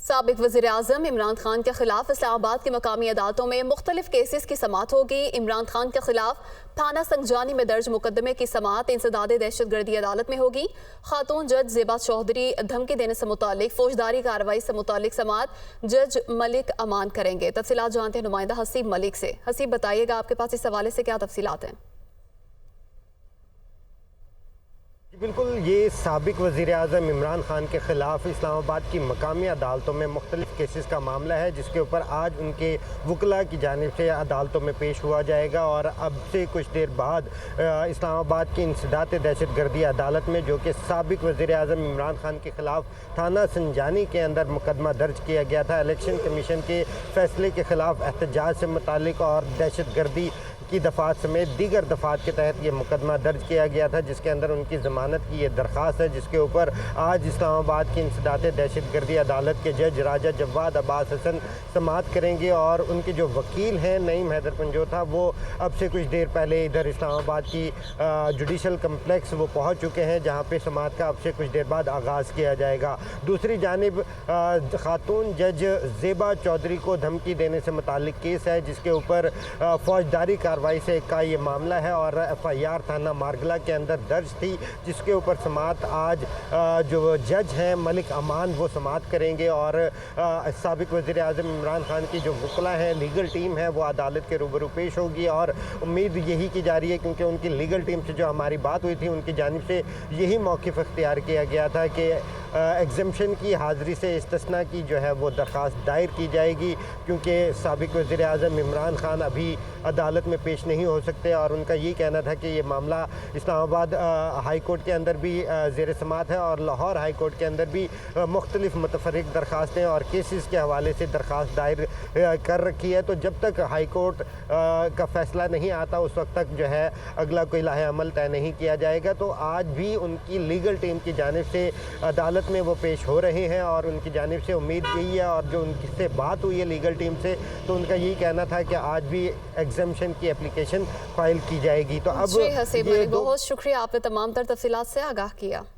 साबिक वज़ीर-ए-आज़म इमरान खान के खिलाफ इस्लामाबाद की मकामी अदालतों में मुख्तलिफ केसेस की समाअत होगी। इमरान खान के खिलाफ थाना संगजानी में दर्ज मुकदमे की समाअत इंसदाद दहशतगर्दी अदालत में होगी। खातून जज ज़ेबा चौधरी धमकी देने से मुतालिक फौजदारी कार्रवाई से मुतालिक समाअत जज मलिक अमान करेंगे। तफसीलात जानते हैं नुमाइंदा हसीब मलिक से। हसीब, बताइएगा आपके पास इस हवाले से क्या तफसीलात हैं? बिल्कुल, ये साबिक वज़ीर-ए-आज़म इमरान खान के ख़िलाफ़ इस्लामाबाद की मकामी अदालतों में मुख्तलिफ़ केसेस का मामला है, जिसके ऊपर आज उनके वकला की जानिब से अदालतों में पेश हुआ जाएगा। और अब से कुछ देर बाद इस्लामाबाद की इंसदाद दहशतगर्दी अदालत में, जो कि साबिक वज़ीर-ए-आज़म इमरान खान के ख़िलाफ़ थाना संजानी के अंदर मुकदमा दर्ज किया गया था, इलेक्शन कमीशन के फ़ैसले के ख़िलाफ़ एहतजाज से मुतालिक और दहशतगर्दी की दफ़ात समेत दीगर दफ़ात के तहत ये मुकदमा दर्ज किया गया था, जिसके अंदर उनकी ज़मानत की ये दरख्वास्त है, जिसके ऊपर आज इस्लामाबाद की इंसदाद दहशतगर्दी अदालत के जज राजा जवाद अब्बास हसन समाअत करेंगे। और उनके जो वकील हैं नईम हैदर पंजोथा, वो अब से कुछ देर पहले इधर इस्लामाबाद की जुडिशल कम्प्लेक्स वो पहुँच चुके हैं, जहाँ पर समाअत का अब से कुछ देर बाद आगाज़ किया जाएगा। दूसरी जानिब खातून जज ज़ेबा चौधरी को धमकी देने से मुतालिक केस है, जिसके ऊपर फौजदारी कार्रवाई से का ये मामला है और FIR थाना मारगला के अंदर दर्ज थी, जिसके ऊपर समाअत आज जो जज हैं मलिक अमान वो समाअत करेंगे। और साबिक वज़ीर-ए-आज़म इमरान खान की जो वकला हैं, लीगल टीम है, वो अदालत के रूबरू पेश होगी। और उम्मीद यही की जा रही है, क्योंकि उनकी लीगल टीम से जो हमारी बात हुई थी, उनकी जानिब से यही मौक़िफ़ इख्तियार किया गया था कि एग्ज़म्पशन की हाज़िरी से इस्तिस्ना की जो है वो दरख्वास्त दायर की जाएगी, क्योंकि साबिक वज़ीर-ए-आज़म इमरान खान अभी अदालत में पेश नहीं हो सकते। और उनका ये कहना था कि ये मामला इस्लामाबाद हाई कोर्ट के अंदर भी ज़ेर समाअत है और लाहौर हाई कोर्ट के अंदर भी मुख्तलिफ मुतफ़र्रिक़ दरख्वास्तें और केसेस के हवाले से दरख्वास्त दायर कर रखी है। तो जब तक हाई कोर्ट का फ़ैसला नहीं आता, उस वक्त तक जो है अगला कोई लाहे अमल तय नहीं किया जाएगा। तो आज भी उनकी लीगल टीम की जानिब से अदालत में वो पेश हो रहे हैं और उनकी जानिब से उम्मीद यही है। और जो उनसे बात हुई है लीगल टीम से, तो उनका यही कहना था कि आज भी एग्ज़म्पशन की एप्लीकेशन फाइल की जाएगी। तो अब जी हसीब, बहुत शुक्रिया, आपने तमाम तर तफसीलात से आगाह किया।